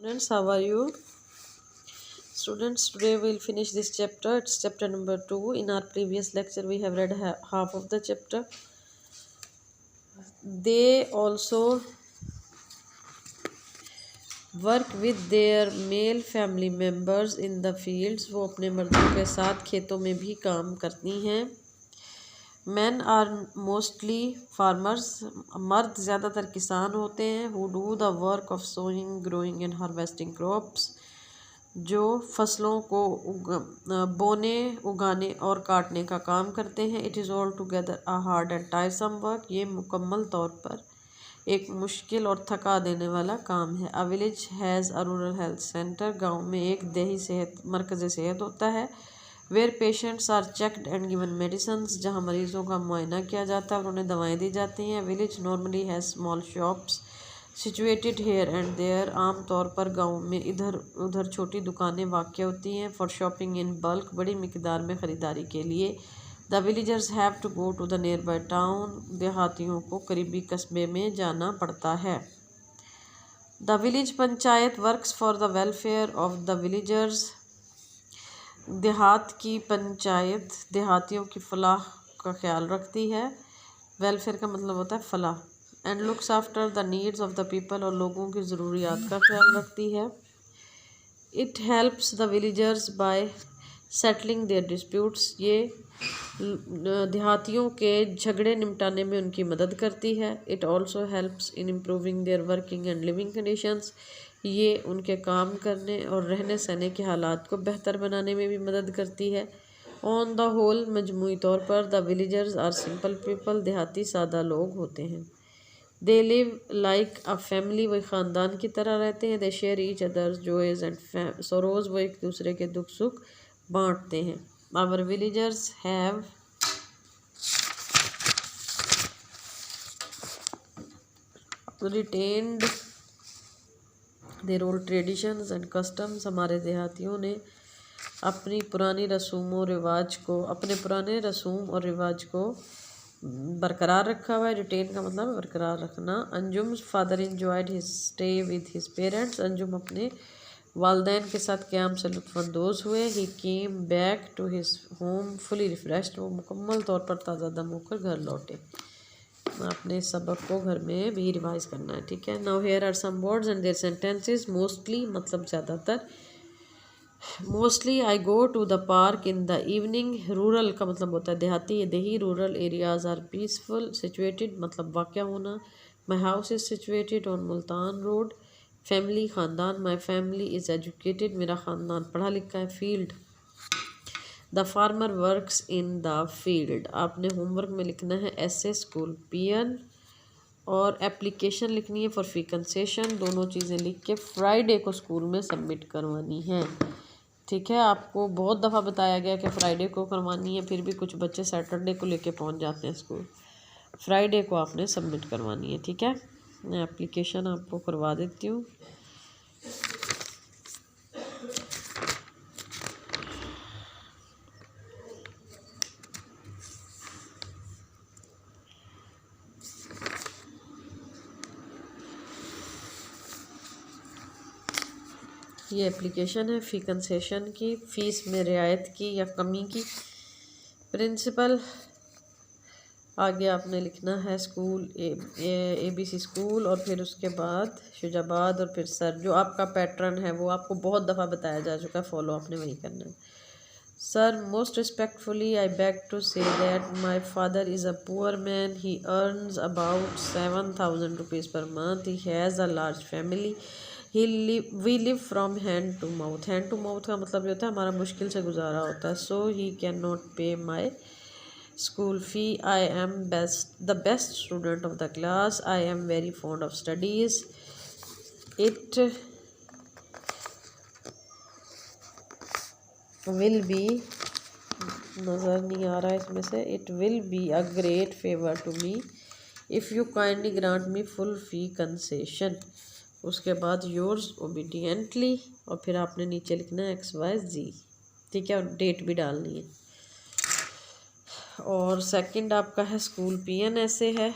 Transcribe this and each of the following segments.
Students, how are you? Students, today we'll finish this chapter. It's chapter number 2. In our previous lecture, we have read half of the chapter. They also work with their male family members in the fields. वो अपने मर्दों के साथ खेतों में भी काम करती हैं. Men are mostly farmers. मर्द ज़्यादातर किसान होते हैं. Who do the work of sowing, growing and harvesting crops. जो फसलों को बोने, उगाने और काटने का काम करते हैं. It is all together a hard and टायरसम work. ये मुकम्मल तौर पर एक मुश्किल और थका देने वाला काम है. A village has a rural health centre. गांव में एक देही सेहत मरकज़ सेहत होता है. Where patients are checked and given medicines. जहाँ मरीज़ों का मुआयना किया जाता है और उन्हें दवाएँ दी जाती हैं. Village normally has small shops situated here and there. आम तौर पर गाँव में इधर उधर छोटी दुकानें वाक़ होती हैं. For shopping in bulk. बड़ी मिकदार में ख़रीदारी के लिए. The villagers have to go to the nearby town. देहातियों को करीबी कस्बे में जाना पड़ता है. The village panchayat works for the welfare of the villagers. देहात की पंचायत देहातियों की फलाह का ख्याल रखती है. वेलफेयर का मतलब होता है फलाह. And looks after the needs of the people. और लोगों की ज़रूरियात का ख्याल रखती है. It helps the villagers by settling their disputes. ये देहातियों के झगड़े निपटाने में उनकी मदद करती है. It also helps in improving there working and living conditions. ये उनके काम करने और रहने सहने के हालात को बेहतर बनाने में भी मदद करती है. ऑन द होल मजमूई तौर पर the villagers are simple people. देहाती सादा लोग होते हैं. They live like a family. वही ख़ानदान की तरह रहते हैं. They share each others joys and sorrows. वो एक दूसरे के दुख सुख बांटते हैं. Our villagers have retained their old traditions and customs. हमारे देहातियों ने अपने पुराने रसूम और रिवाज को बरकरार रखा हुआ है. रिटेन का मतलब बरकरार रखना. Anjum's father enjoyed his stay with his parents. Anjum अपने वालदैन के साथ क़याम से लुत्फ़अंदोज़ हुए. He came back to his home fully refreshed. वो मुकम्मल तौर पर ताज़ा दम होकर घर लौटे. अपने सबक को घर में भी रिवाइज करना है. ठीक है. Now here are some words and their sentences. Mostly मतलब ज़्यादातर. Mostly I go to the park in the evening. Rural का मतलब होता है देहाती या देही. Rural areas are peaceful. Situated मतलब वाक़या होना. My house is situated on Multan road. Family ख़ानदान. My family is educated. मेरा ख़ानदान पढ़ा लिखा है. Field the farmer works in the field. आपने होमवर्क में लिखना है एसे स्कूल पियन और एप्लीकेशन लिखनी है फॉर फ़ी कंसेशन. दोनों चीज़ें लिख के फ्राइडे को स्कूल में सबमिट करवानी है. ठीक है. आपको बहुत दफ़ा बताया गया कि फ़्राइडे को करवानी है. फिर भी कुछ बच्चे सैटरडे को लेके पहुंच जाते हैं स्कूल. फ्राइडे को आपने सबमिट करवानी है. ठीक है. मैं एप्लीकेशन आपको करवा देती हूँ. ये एप्लीकेशन है फ़ी कंसेशन की. फ़ीस में रियायत की या कमी की. प्रिंसिपल आगे आपने लिखना है स्कूल ABC स्कूल और फिर उसके बाद शुजाबाद और फिर सर. जो आपका पैटर्न है वो आपको बहुत दफ़ा बताया जा चुका है. फॉलो आपने वही करना है. Sir most respectfully I beg to say that my father is a poor man. He earns about 7,000 rupees per month. He has a large family. We live from hand to mouth. Hand to mouth का मतलब ये होता है हमारा मुश्किल से गुजारा होता है. सो ही can not pay my school fee. I am the best student of the class. I am very fond of studies. It will be नज़र नहीं आ रहा है इसमें से. It will be a great favour to me if you kindly grant me full fee concession. उसके बाद yours obediently और फिर आपने नीचे लिखना है XYZ. ठीक है. और डेट भी डालनी है. और सेकंड आपका है स्कूल पियन ऐसे है.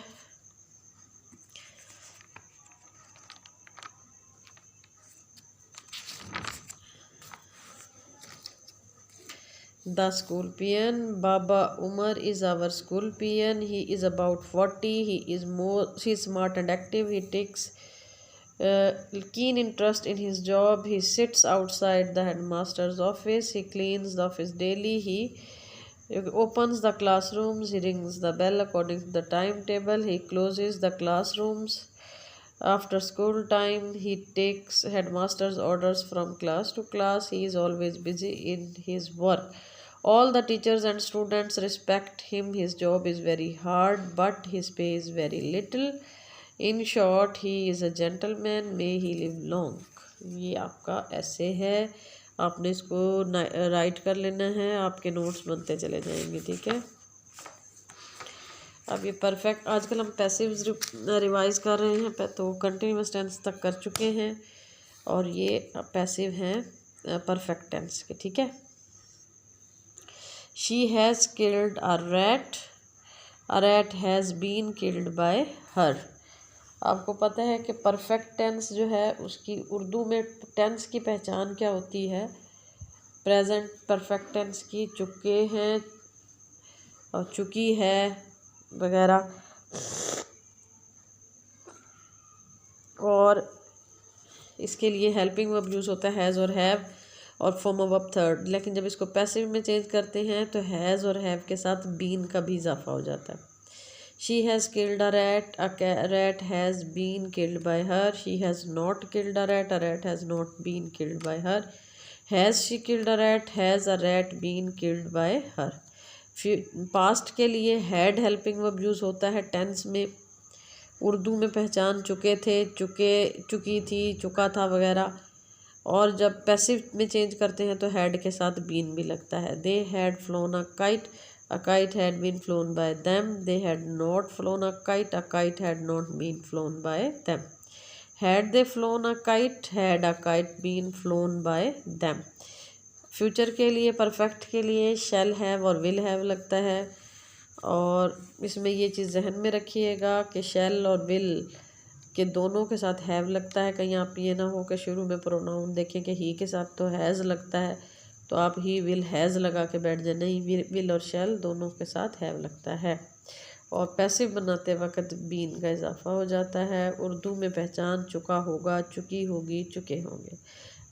the school peon. Baba Umar is our school peon. He is about 40. He is smart and active. He takes keen interest in his job. He sits outside the headmaster's office. He cleans the office daily. He opens the classrooms. He rings the bell according to the timetable. He closes the classrooms after school time. He takes headmaster's orders from class to class. He is always busy in his work. All the teachers and students respect him. His job is very hard, but his pay is very little. In short, he is a gentleman. May he live long. ये आपका ऐसे है, आपने इसको right कर लेना है, आपके नोट्स बनते चले जाएंगे, ठीक है। अब ये परफेक्ट, आजकल हम पैसिव्स रिवाइज कर रहे हैं, तो कंटिन्यूअस टेंस तक कर चुके हैं और ये पैसिव हैं परफेक्ट टेंस के, ठीक है। She has killed a rat has been killed by her. आपको पता है कि परफेक्ट टेंस जो है उसकी उर्दू में टेंस की पहचान क्या होती है, प्रेजेंट परफेक्ट टेंस की, चुके हैं और चुकी है वगैरह, और इसके लिए हेल्पिंग वर्ब यूज़ होता है हैज़ और हैव और फॉर्म ऑफ वर्ब थर्ड। लेकिन जब इसको पैसिव में चेंज करते हैं तो हैज़ और हैव के साथ बीन का भी इजाफा हो जाता है। She has killed a rat has been killed by her. She has not killed a rat has not been killed by her. Has she killed a rat, has a rat been killed by her. Past के लिए had helping verb use होता है tense में, उर्दू में पहचान चुके थे, चुकी थी, चुका था वगैरह, और जब पैसिव में चेंज करते हैं तो हैड के साथ बीन भी लगता है। They had flown a kite had been flown by them. They had not flown a kite had not been flown by them. Had they flown a kite, had a kite been flown by them. Future के लिए, perfect के लिए shall have और will have लगता है, और इसमें ये चीज़ जहन में रखिएगा कि शैल और विल के दोनों के साथ हैव लगता है। कहीं आप ये ना हो कि शुरू में प्रोनाउन देखें कि ही के साथ तो हैज़ लगता है तो आप ही विल हैज़ लगा के बैठ जाए, नहीं, विल और शैल दोनों के साथ हैव लगता है। और पैसिव बनाते वक्त बीन का इजाफा हो जाता है। उर्दू में पहचान चुका होगा, चुकी होगी, चुके होंगे।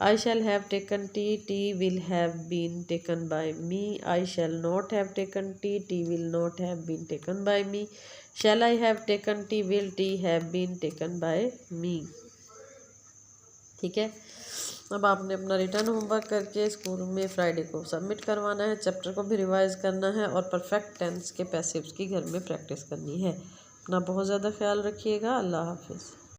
I shall have taken tea, tea will have been taken by me. I shall not have taken tea, tea will not have been taken by me. Shall I have taken tea, will tea have been taken by me. ठीक है, अब आपने अपना return homework करके school में Friday को submit करवाना है, चैप्टर को भी रिवाइज करना है और परफेक्ट टेंस के पैसिव्स की घर में प्रैक्टिस करनी है। अपना बहुत ज़्यादा ख्याल रखिएगा। अल्लाह हाफिज़।